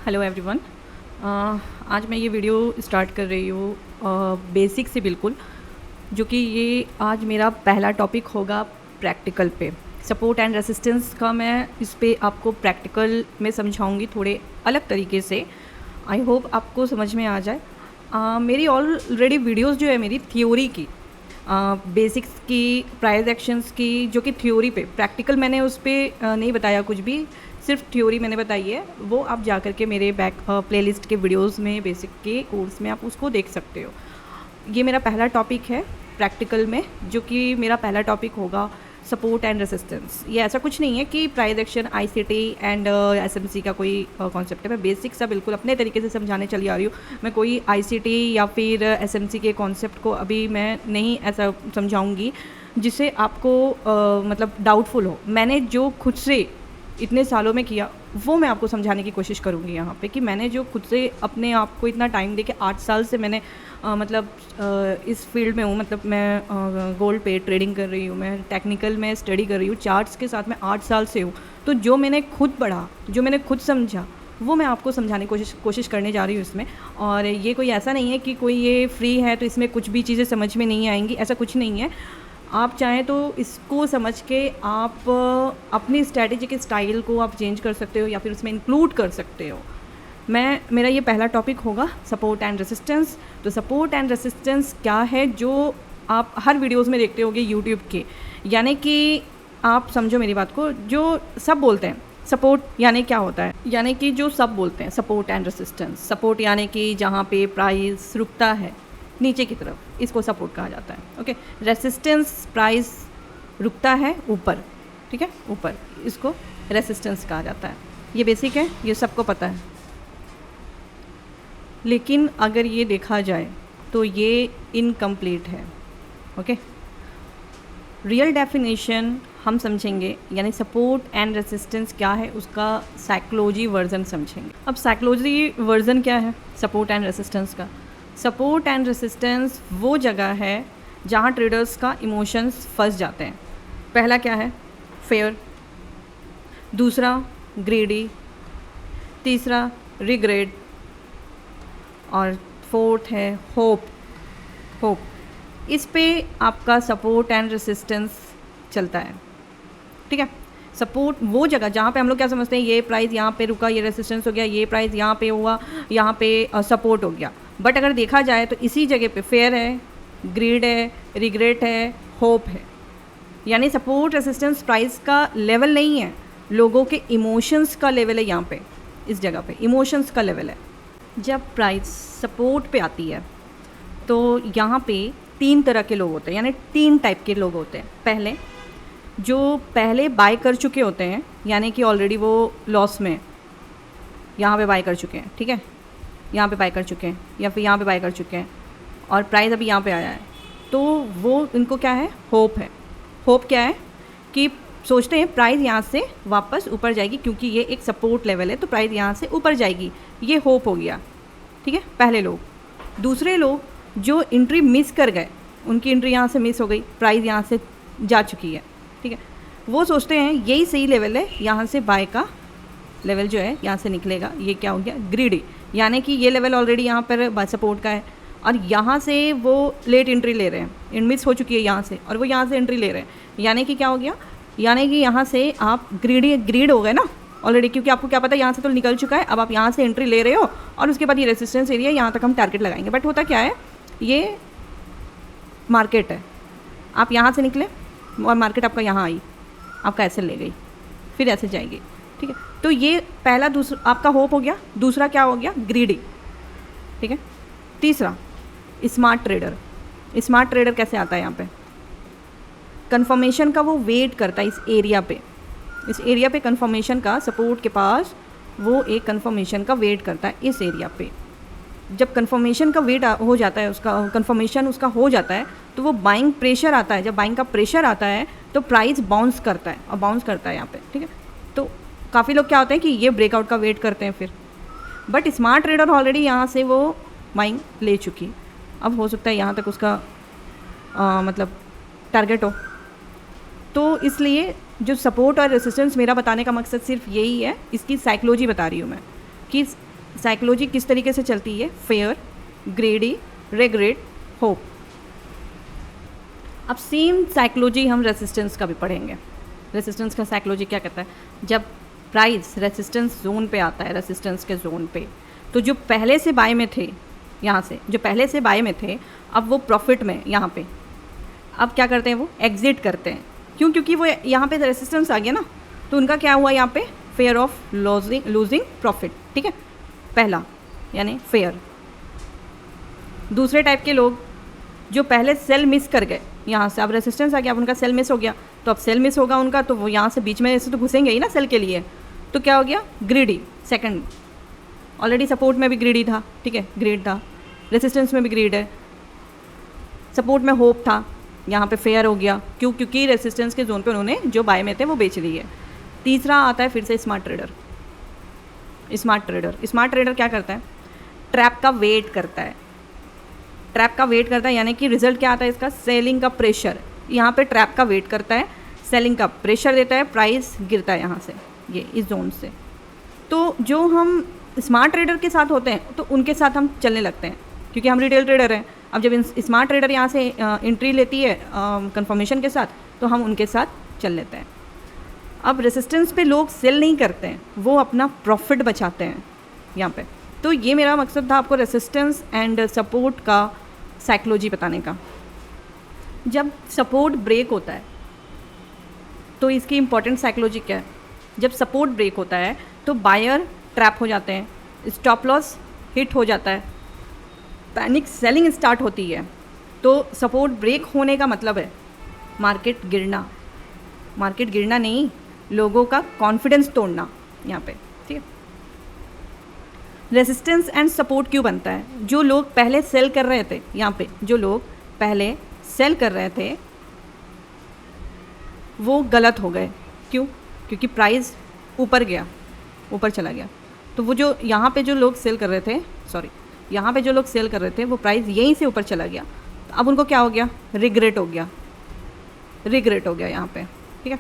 Hello everyone. आज मैं ये वीडियो स्टार्ट कर रही हूँ बेसिक से बिल्कुल, जो कि ये आज मेरा पहला टॉपिक होगा प्रैक्टिकल पे। सपोर्ट एंड रेसिस्टेंस का मैं इस पे आपको प्रैक्टिकल में समझाऊंगी थोड़े अलग तरीके से। आई होप आपको समझ में आ जाए। मेरी ऑलरेडी वीडियोस जो है मेरी थ्योरी की, बेसिक्स की, प्राइस एक्शंस की, जो कि थ्योरी पे, प्रैक्टिकल मैंने उस पर नहीं बताया कुछ भी, सिर्फ थ्योरी मैंने बताई है। वो आप जा कर के मेरे प्लेलिस्ट के वीडियोस में, बेसिक के कोर्स में आप उसको देख सकते हो। ये मेरा पहला टॉपिक है प्रैक्टिकल में, जो कि मेरा पहला टॉपिक होगा सपोर्ट एंड रेसिस्टेंस। ये ऐसा कुछ नहीं है कि price action, ICT and SMC का कोई कॉन्सेप्ट है। मैं बेसिक सा बिल्कुल अपने तरीके से समझाने चली आ रही हूँ। मैं कोई आईसीटी या फिर एसएमसी के कॉन्सेप्ट को अभी मैं नहीं ऐसा समझाऊंगी जिससे आपको मतलब डाउटफुल हो। मैंने जो खुद से इतने सालों में किया वो मैं आपको समझाने की कोशिश करूँगी यहाँ पे, कि मैंने जो खुद से अपने आप को इतना टाइम दे के 8 साल से मैंने इस फील्ड में हूँ। मतलब मैं गोल्ड पे ट्रेडिंग कर रही हूँ, मैं टेक्निकल में स्टडी कर रही हूँ, चार्ट्स के साथ मैं 8 साल से हूँ। तो जो मैंने खुद पढ़ा, जो मैंने खुद समझा, वो मैं आपको समझाने की कोशिश करने जा रही हूँ इसमें। और ये कोई ऐसा नहीं है कि कोई ये फ्री है तो इसमें कुछ भी चीज़ें समझ में नहीं आएंगी, ऐसा कुछ नहीं है। आप चाहें तो इसको समझ के आप अपनी स्ट्रैटेजी के स्टाइल को आप चेंज कर सकते हो या फिर उसमें इंक्लूड कर सकते हो। मेरा ये पहला टॉपिक होगा सपोर्ट एंड रेसिस्टेंस। तो सपोर्ट एंड रेसिस्टेंस क्या है, जो आप हर वीडियोस में देखते होगे यूट्यूब के। यानी कि आप समझो मेरी बात को, जो सब बोलते हैं सपोर्ट यानी क्या होता है, यानी कि जो सब बोलते हैं सपोर्ट एंड रेसिस्टेंस। सपोर्ट यानी कि जहाँ पे प्राइस रुकता है नीचे की तरफ, इसको सपोर्ट कहा जाता है। ओके। रेसिस्टेंस, प्राइस रुकता है ऊपर, ठीक है, ऊपर, इसको रेसिस्टेंस कहा जाता है। ये बेसिक है, ये सबको पता है। लेकिन अगर ये देखा जाए तो ये इनकम्प्लीट है। ओके। रियल डेफिनेशन हम समझेंगे, यानी सपोर्ट एंड रेसिस्टेंस क्या है उसका साइकोलॉजी वर्जन समझेंगे। अब साइकोलॉजी वर्जन क्या है सपोर्ट एंड रेसिस्टेंस का? सपोर्ट एंड रेसिस्टेंस वो जगह है जहाँ ट्रेडर्स का इमोशंस फंस जाते हैं। पहला क्या है? फेयर। दूसरा ग्रीडी। तीसरा रिग्रेट। और फोर्थ है होप। इस पे आपका सपोर्ट एंड रेसिस्टेंस चलता है, ठीक है। सपोर्ट वो जगह जहाँ पे हम लोग क्या समझते हैं, ये प्राइस यहाँ पे रुका, ये रेसिस्टेंस हो गया, ये प्राइस यहाँ पे हुआ, यहाँ पे सपोर्ट हो गया। बट अगर देखा जाए तो इसी जगह पे फेयर है, ग्रीड है, रिग्रेट है, होप है। यानी सपोर्ट रेसिस्टेंस प्राइस का लेवल नहीं है, लोगों के इमोशंस का लेवल है। यहाँ पे इस जगह पे इमोशंस का लेवल है। जब प्राइस सपोर्ट पे आती है तो यहाँ पे 3 तरह के लोग होते हैं, यानी 3 टाइप के लोग होते हैं। पहले जो पहले बाय कर चुके होते हैं, यानी कि ऑलरेडी वो लॉस में यहाँ पे बाय कर चुके हैं, ठीक है, यहाँ पे बाय कर चुके हैं या फिर यहाँ पे बाय कर चुके हैं और प्राइस अभी यहाँ पे आया है, तो वो इनको क्या है, होप है। होप क्या है कि सोचते हैं प्राइस यहाँ से वापस ऊपर जाएगी, क्योंकि ये एक सपोर्ट लेवल है तो प्राइस यहाँ से ऊपर जाएगी, ये होप हो गया, ठीक है, पहले लोग। दूसरे लोग जो एंट्री मिस कर गए, उनकी एंट्री यहाँ से मिस हो गई, प्राइस यहाँ से जा चुकी है, ठीक है, वो सोचते हैं यही सही लेवल है, यहाँ से बाय का लेवल जो है यहाँ से निकलेगा। ये क्या हो गया, ग्रीडी। यानी कि ये लेवल ऑलरेडी यहाँ पर सपोर्ट का है और यहाँ से वो लेट एंट्री ले रहे हैं, मिस हो चुकी है यहाँ से, और वो यहाँ से एंट्री ले रहे हैं। यानी कि क्या हो गया, यानी कि यहाँ से आप ग्रीड हो गए ना ऑलरेडी, क्योंकि आपको क्या पता है यहाँ से तो निकल चुका है। अब आप यहाँ से एंट्री ले रहे हो और उसके बाद ये रेसिस्टेंस एरिया, यहाँ तक हम टारगेट लगाएंगे। बट होता क्या है, ये मार्केट है, आप यहाँ से निकले और मार्केट आपका यहाँ आई, आपका ऐसे ले गई, फिर ऐसे जाएगी, ठीक है। तो ये पहला, दूसरा आपका होप हो गया। दूसरा क्या हो गया, ग्रीडी, ठीक है। तीसरा स्मार्ट ट्रेडर। स्मार्ट ट्रेडर कैसे आता है, यहाँ पे कंफर्मेशन का वो वेट करता है इस एरिया पे कंफर्मेशन का, सपोर्ट के पास वो एक कंफर्मेशन का वेट करता है इस एरिया पे। जब कंफर्मेशन का वेट हो जाता है, उसका कंफर्मेशन उसका हो जाता है, तो वो बाइंग प्रेशर आता है। जब बाइंग का प्रेशर आता है तो प्राइस बाउंस करता है, और बाउंस करता है यहाँ पे, ठीक है। तो काफ़ी लोग क्या होते हैं कि ये ब्रेकआउट का वेट करते हैं फिर, बट स्मार्ट ट्रेडर ऑलरेडी यहाँ से वो बाइंग ले चुकी। अब हो सकता है यहाँ तक उसका मतलब टारगेट हो। तो इसलिए जो सपोर्ट और रेसिस्टेंस, मेरा बताने का मकसद सिर्फ यही है, इसकी साइकोलॉजी बता रही हूँ मैं, कि साइकोलॉजी किस तरीके से चलती है, फेयर, ग्रेडी, रिग्रेट, होप। अब सेम साइकोलॉजी हम रेसिस्टेंस का भी पढ़ेंगे। रेसिस्टेंस का साइकोलॉजी क्या कहता है, जब प्राइस रेसिस्टेंस जोन पे आता है, रेसिस्टेंस के जोन पे, तो जो पहले से बाय में थे, यहाँ से जो पहले से बाय में थे, अब वो प्रॉफिट में यहाँ पे, अब क्या करते हैं, वो एग्जिट करते हैं। क्यों? क्योंकि वो यहाँ पे रेसिस्टेंस आ गया ना, तो उनका क्या हुआ यहाँ पे, फेयर ऑफ लूजिंग प्रॉफिट। ठीक है, पहला यानी फेयर। दूसरे टाइप के लोग जो पहले सेल मिस कर गए, यहाँ से अब रेसिस्टेंस आ गया, अब उनका सेल मिस हो गया, तो अब सेल मिस होगा उनका, तो वो यहाँ से बीच में ऐसे तो घुसेंगे ही ना सेल के लिए, तो क्या हो गया, ग्रीडी। सेकंड, ऑलरेडी सपोर्ट में भी ग्रीडी था, ठीक है, ग्रीड था, रेसिस्टेंस में भी ग्रीड है, सपोर्ट में होप था, यहाँ पे फेयर हो गया। क्यों? क्योंकि रेसिस्टेंस के जोन पे उन्होंने जो बाय में थे वो बेच ली है। तीसरा आता है फिर से स्मार्ट ट्रेडर। स्मार्ट ट्रेडर क्या करता है, ट्रैप का वेट करता है। ट्रैप का वेट करता है यानी कि रिजल्ट क्या आता है इसका, सेलिंग का प्रेशर। यहाँ पे ट्रैप का वेट करता है, सेलिंग का प्रेशर देता है, प्राइस गिरता है यहाँ से, ये इस जोन से। तो जो हम स्मार्ट ट्रेडर के साथ होते हैं तो उनके साथ हम चलने लगते हैं, क्योंकि हम रिटेल ट्रेडर हैं। अब जब स्मार्ट ट्रेडर यहाँ से एंट्री लेती है कंफर्मेशन के साथ, तो हम उनके साथ चल लेते हैं। अब रेसिस्टेंस पे लोग सेल नहीं करते हैं, वो अपना प्रॉफिट बचाते हैं यहाँ पे। तो ये मेरा मकसद था आपको रेसिस्टेंस एंड सपोर्ट का साइकोलॉजी बताने का। जब सपोर्ट ब्रेक होता है तो इसकी इम्पॉर्टेंट साइकोलॉजी क्या है, जब सपोर्ट ब्रेक होता है तो बायर ट्रैप हो जाते हैं, स्टॉप लॉस हिट हो जाता है, पैनिक सेलिंग स्टार्ट होती है। तो सपोर्ट ब्रेक होने का मतलब है मार्केट गिरना। मार्केट गिरना नहीं, लोगों का कॉन्फिडेंस तोड़ना यहाँ पे, ठीक है। रेजिस्टेंस एंड सपोर्ट क्यों बनता है, जो लोग पहले सेल कर रहे थे, यहाँ पे जो लोग पहले सेल कर रहे थे वो गलत हो गए। क्यों? क्योंकि प्राइस ऊपर गया, ऊपर चला गया। तो वो जो यहाँ पे जो लोग सेल कर रहे थे, यहाँ पे जो लोग सेल कर रहे थे वो प्राइस यहीं से ऊपर चला गया। तो अब उनको क्या हो गया, रिग्रेट हो गया यहाँ पे, ठीक है।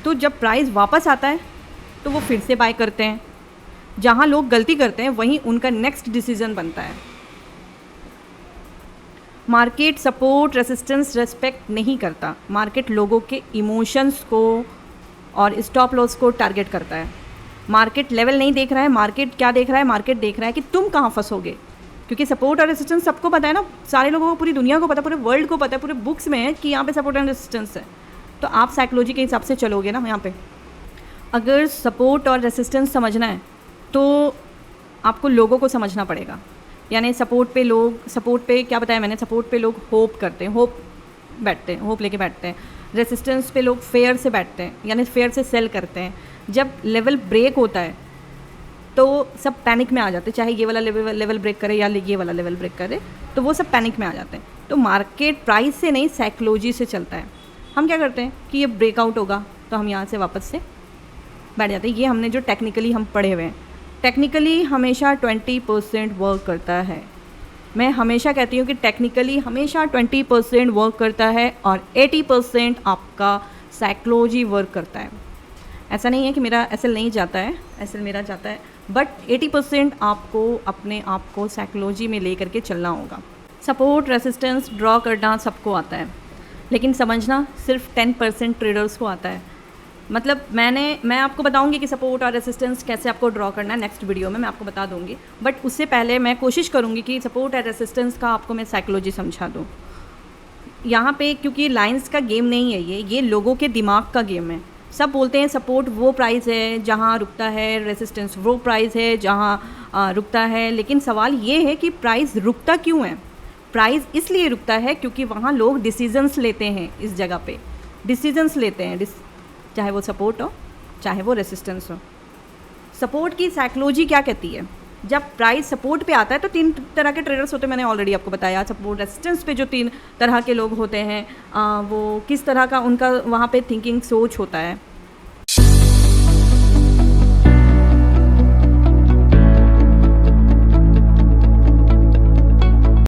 तो जब प्राइस वापस आता है तो वो फिर से बाय करते हैं। जहाँ लोग गलती करते हैं वहीं उनका नेक्स्ट डिसीजन बनता है। मार्केट सपोर्ट रेसिस्टेंस रेस्पेक्ट नहीं करता, मार्केट लोगों के इमोशंस को और स्टॉप लॉस को टारगेट करता है। मार्केट लेवल नहीं देख रहा है, मार्केट क्या देख रहा है, मार्केट देख रहा है कि तुम कहाँ फंसोगे। क्योंकि सपोर्ट और रेसिस्टेंस सबको पता है ना, सारे लोगों को, पूरी दुनिया को पता है, पूरे वर्ल्ड को पता है, पूरे बुक्स में है कि यहाँ पे सपोर्ट एंड रेसिस्टेंस है। तो आप साइकोलॉजी के हिसाब से चलोगे ना यहाँ पे। अगर सपोर्ट और रेसिस्टेंस समझना है तो आपको लोगों को समझना पड़ेगा। यानी सपोर्ट पे क्या बताया मैंने, सपोर्ट पे लोग होप करते हैं, होप लेके बैठते हैं। रेसिस्टेंस पे लोग फेयर से बैठते हैं, यानी फेयर से सेल करते हैं। जब लेवल ब्रेक होता है तो सब पैनिक में आ जाते हैं, चाहे ये वाला लेवल ब्रेक करे या ये वाला लेवल ब्रेक करे, तो वो सब पैनिक में आ जाते हैं। तो मार्केट प्राइस से नहीं, साइकोलॉजी से चलता है। हम क्या करते हैं कि ये ब्रेकआउट होगा तो हम यहाँ से वापस से बैठ जाते हैं। ये हमने जो टेक्निकली हम पढ़े हुए हैं, टेक्निकली हमेशा 20% वर्क करता है। मैं हमेशा कहती हूँ कि टेक्निकली हमेशा 20% वर्क करता है और 80% आपका साइकोलॉजी वर्क करता है। ऐसा नहीं है कि मेरा एसएल नहीं जाता है, एसएल मेरा जाता है, बट 80% आपको अपने आप को साइकोलॉजी में ले करके चलना होगा। सपोर्ट रेसिस्टेंस ड्रॉ करना सबको आता है, लेकिन समझना सिर्फ 10% ट्रेडर्स को आता है। मतलब मैं आपको बताऊंगी कि सपोर्ट और रेसिस्टेंस कैसे आपको ड्रॉ करना है, नेक्स्ट वीडियो में मैं आपको बता दूंगी। बट उससे पहले मैं कोशिश करूंगी कि सपोर्ट और रेसिस्टेंस का आपको मैं साइकोलॉजी समझा दूं। यहाँ पे क्योंकि लाइंस का गेम नहीं है, ये लोगों के दिमाग का गेम है। सब बोलते हैं सपोर्ट वो प्राइस है जहाँ रुकता है, रेसिस्टेंस वो प्राइस है जहाँ रुकता है। लेकिन सवाल ये है कि प्राइस रुकता क्यों है। प्राइस इसलिए रुकता है क्योंकि वहाँ लोग डिसीजंस लेते हैं, इस जगह पे डिसीजंस लेते हैं, चाहे वो सपोर्ट हो चाहे वो रेसिस्टेंस हो। सपोर्ट की साइकोलॉजी क्या कहती है, जब प्राइस सपोर्ट पे आता है तो 3 तरह के ट्रेडर्स होते हैं, मैंने ऑलरेडी आपको बताया। सपोर्ट रेसिस्टेंस पे जो 3 तरह के लोग होते हैं, वो किस तरह का उनका वहाँ पे थिंकिंग सोच होता है।